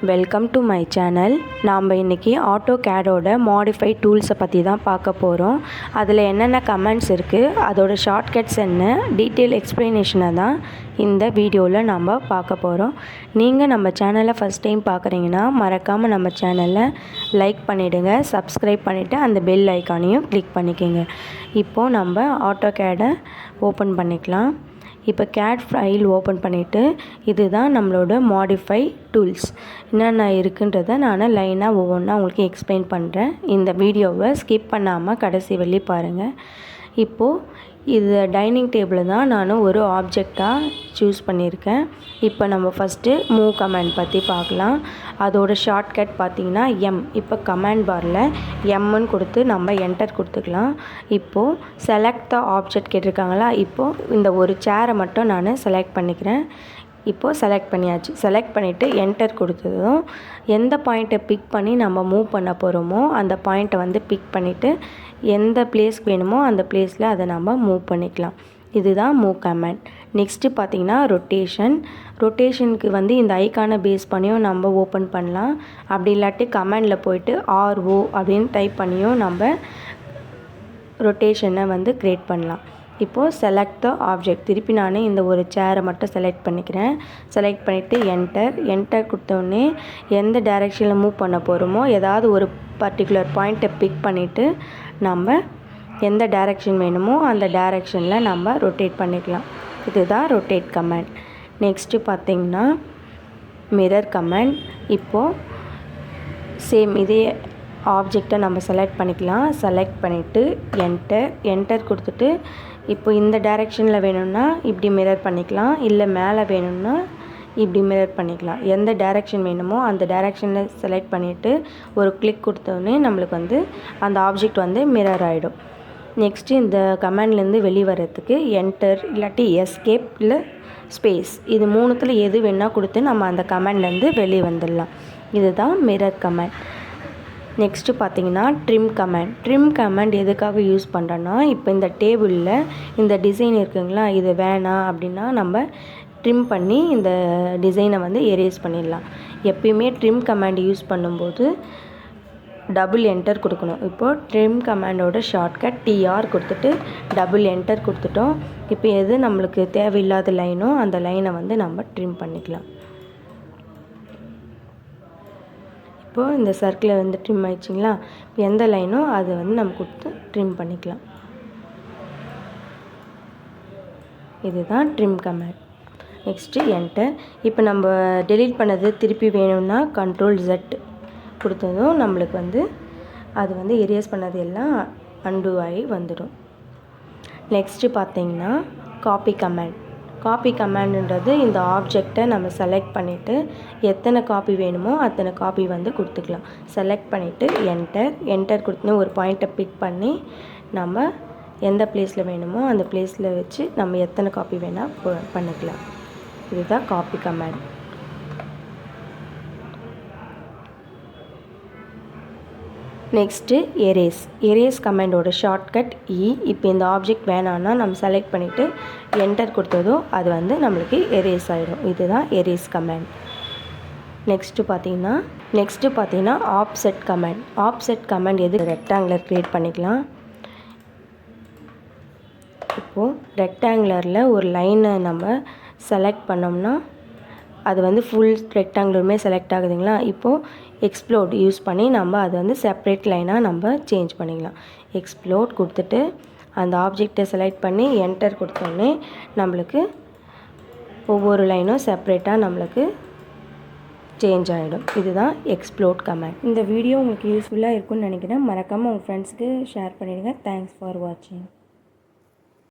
Welcome to my channel. நாம் இன்றைக்கி ஆட்டோகேடோட modify டூல்ஸை பற்றி தான் பார்க்க போகிறோம். அதில் என்னென்ன கமெண்ட்ஸ் இருக்குது, அதோட ஷார்ட்கட்ஸ் என்ன, டீட்டெயில் எக்ஸ்ப்ளனேஷனை தான் இந்த வீடியோவில் நம்ம பார்க்க போகிறோம். நீங்கள் நம்ம சேனலை ஃபஸ்ட் டைம் பார்க்குறீங்கன்னா மறக்காமல் நம்ம சேனலை லைக் பண்ணிவிடுங்க, சப்ஸ்கிரைப் பண்ணிவிட்டு அந்த பெல் ஐக்கானையும் கிளிக் பண்ணிக்கோங்க. இப்போது நம்ம ஆட்டோகேடை ஓப்பன் பண்ணிக்கலாம். இப்போ கேட் ஃபைல் ஓப்பன் பண்ணிவிட்டு இதுதான் நம்மளோட மாடிஃபை டூல்ஸ் என்னென்ன இருக்குன்றதை நான் லைனாக ஒவ்வொன்றா உங்களுக்கு எக்ஸ்பிளைன் பண்ணுறேன். இந்த வீடியோவை ஸ்கிப் பண்ணாமல் கடைசி வரையும் பாருங்கள். இப்போது இது டைனிங் டேபிள் தான் நான் ஒரு ஆப்ஜெக்டாக சூஸ் பண்ணியிருக்கேன். இப்போ நம்ம ஃபஸ்ட்டு மூவ் கமாண்ட் பற்றி பார்க்கலாம். அதோட ஷார்ட்கட் பார்த்திங்கன்னா எம். இப்போ கமாண்ட் பாரில் எம்முன்னு கொடுத்து நம்ம என்டர் கொடுத்துக்கலாம். இப்போது செலக்ட் த ஆப்ஜெக்ட் கேட்டிருக்காங்களா, இப்போது இந்த ஒரு சேரை மட்டும் நான் செலக்ட் பண்ணிக்கிறேன். இப்போது செலக்ட் பண்ணியாச்சு. செலக்ட் பண்ணிவிட்டு என்டர் கொடுத்ததும் எந்த பாயிண்ட்டை பிக் பண்ணி நம்ம மூவ் பண்ண போகிறோமோ அந்த பாயிண்ட்டை வந்து பிக் பண்ணிவிட்டு எந்த பிளேஸ்க்கு வேணுமோ அந்த பிளேஸில் அதை நம்ம மூவ் பண்ணிக்கலாம். இதுதான் மூவ் கமாண்ட். நெக்ஸ்ட்டு பார்த்திங்கன்னா ரொட்டேஷன். ரொட்டேஷனுக்கு வந்து இந்த ஐக்கானை பேஸ் பண்ணியும் நம்ம ஓப்பன் பண்ணலாம். அப்படி இல்லாட்டி கமாண்டில் போய்ட்டு RO அப்படின்னு டைப் பண்ணியும் நம்ம ரொட்டேஷனை வந்து க்ரியேட் பண்ணலாம். இப்போது செலக்ட் த ஆப்ஜெக்ட், திருப்பி நான் இந்த ஒரு சேரை மட்டும் செலக்ட் பண்ணிக்கிறேன். செலக்ட் பண்ணிவிட்டு என்டர் கொடுத்தோடனே எந்த டைரெக்ஷனில் மூவ் பண்ண போகிறோமோ ஏதாவது ஒரு பர்டிகுலர் பாயிண்ட்டை பிக் பண்ணிவிட்டு நம்ம எந்த டைரெக்ஷன் வேணுமோ அந்த டைரெக்ஷனில் நம்ம ரொட்டேட் பண்ணிக்கலாம். இதுதான் ரொட்டேட் கமாண்ட். நெக்ஸ்ட்டு பார்த்திங்கன்னா மிரர் கமாண்ட். இப்போது சேம் இதே ஆப்ஜெக்டை நம்ம செலக்ட் பண்ணிக்கலாம். செலக்ட் பண்ணிவிட்டு என்டர் கொடுத்துட்டு இப்போ இந்த டைரெக்ஷனில் வேணும்னா இப்படி மிரர் பண்ணிக்கலாம், இல்லை மேலே வேணும்னா இப்படி மிரர் பண்ணிக்கலாம். எந்த டைரெக்ஷன் வேணுமோ அந்த டைரெக்ஷனில் செலக்ட் பண்ணிவிட்டு ஒரு கிளிக் கொடுத்தோடனே நம்மளுக்கு வந்து அந்த ஆப்ஜெக்ட் வந்து மிரர் ஆகிடும். நெக்ஸ்ட்டு இந்த கமாண்ட்லேருந்து வெளியே வர்றதுக்கு என்டர் இல்லாட்டி எஸ்கேப் இல்லை ஸ்பேஸ், இது மூணுத்தில் எது வேணால் கொடுத்து நம்ம அந்த கமாண்ட்லேருந்து வெளியே வந்துடலாம். இதுதான் மிரர் கமாண்ட். நெக்ஸ்ட்டு பார்த்திங்கன்னா ட்ரிம் கமாண்ட். ட்ரிம் கமாண்ட் எதுக்காக யூஸ் பண்ணுறோன்னா, இப்போ இந்த டேபிளில் இந்த டிசைன் இருக்குங்களா, இது வேணாம் அப்படின்னா நம்ம ட்ரிம் பண்ணி இந்த டிசைனை வந்து எரேஸ் பண்ணிடலாம். எப்பயுமே ட்ரிம் கமாண்ட் யூஸ் பண்ணும்போது டபுள் என்டர் கொடுக்கணும். இப்போது ட்ரிம் கமாண்டோட ஷார்ட்கட் TR கொடுத்துட்டு டபுள் என்டர் கொடுத்துட்டோம். இப்போ எது நம்மளுக்கு தேவையில்லாத லைனோ அந்த லைனை வந்து நம்ம ட்ரிம் பண்ணிக்கலாம். இப்போது இந்த சர்க்கிளை வந்து ட்ரிம் ஆயிடுச்சிங்களா, இப்போ எந்த லைனோ அதை வந்து நம்ம கொடுத்து ட்ரிம் பண்ணிக்கலாம். இதுதான் ட்ரிம் கமாண்ட். Next enter. இப்போ நம்ம டெலீட் பண்ணது திருப்பி வேணும்னா Ctrl+Z கொடுத்ததும் நம்மளுக்கு வந்து அது வந்து எரேஸ் பண்ணது எல்லாம் அன்டூ ஆகி வந்துடும். நெக்ஸ்ட்டு பார்த்திங்கன்னா காப்பி கமாண்ட். காப்பி கமாண்டுன்றது இந்த ஆப்ஜெக்டை நம்ம செலக்ட் பண்ணிவிட்டு எத்தனை காப்பி வேணுமோ அத்தனை காப்பி வந்து கொடுத்துக்கலாம். செலக்ட் பண்ணிவிட்டு என்டர் கொடுத்துன்னு ஒரு பாயிண்ட்டை பிக் பண்ணி நம்ம எந்த பிளேஸில் வேணுமோ அந்த பிளேஸில் வச்சு நம்ம எத்தனை காப்பி வேணால் பண்ணிக்கலாம். இதுதான் காப்பி கமாண்ட். நெக்ஸ்ட்டு எரேஸ் கமாண்டோட ஷார்ட்கட் E. இப்போ இந்த ஆப்ஜெக்ட் வேணான்னா நம்ம செலக்ட் பண்ணிவிட்டு என்டர் கொடுத்ததோ அது வந்து நம்மளுக்கு எரேஸ் ஆகிடும். இதுதான் எரேஸ் கமாண்ட். நெக்ஸ்ட்டு பார்த்திங்கன்னா ஆப்செட் கமாண்ட். ஆப்செட் கமாண்ட் எது ரெக்டாங்குலர் க்ரியேட் பண்ணிக்கலாம். இப்போது ரெக்டாங்குலரில் ஒரு லைனை நம்ம செலக்ட் பண்ணோம்னா அது வந்து ஃபுல் ரெக்டாங்குலருமே செலக்ட் ஆகுதுங்களா. இப்போது எக்ஸ்ப்ளோட் யூஸ் பண்ணி நம்ம அதை வந்து செப்பரேட் லைனாக நம்ம சேஞ்ச் பண்ணிக்கலாம். எக்ஸ்ப்ளோட் கொடுத்துட்டு அந்த ஆப்ஜெக்டை செலக்ட் பண்ணி என்டர் கொடுத்தோடனே நம்மளுக்கு ஒவ்வொரு லைனும் செப்பரேட்டாக நம்மளுக்கு சேஞ்ச் ஆகிடும். இதுதான் எக்ஸ்ப்ளோட் கமாண்ட். இந்த வீடியோ உங்களுக்கு யூஸ்ஃபுல்லாக இருக்கும்னு நினைக்கிறேன். மறக்காமல் உங்கள் ஃப்ரெண்ட்ஸ்க்கு ஷேர் பண்ணிவிடுங்க. தேங்க்ஸ் ஃபார் வாட்சிங்.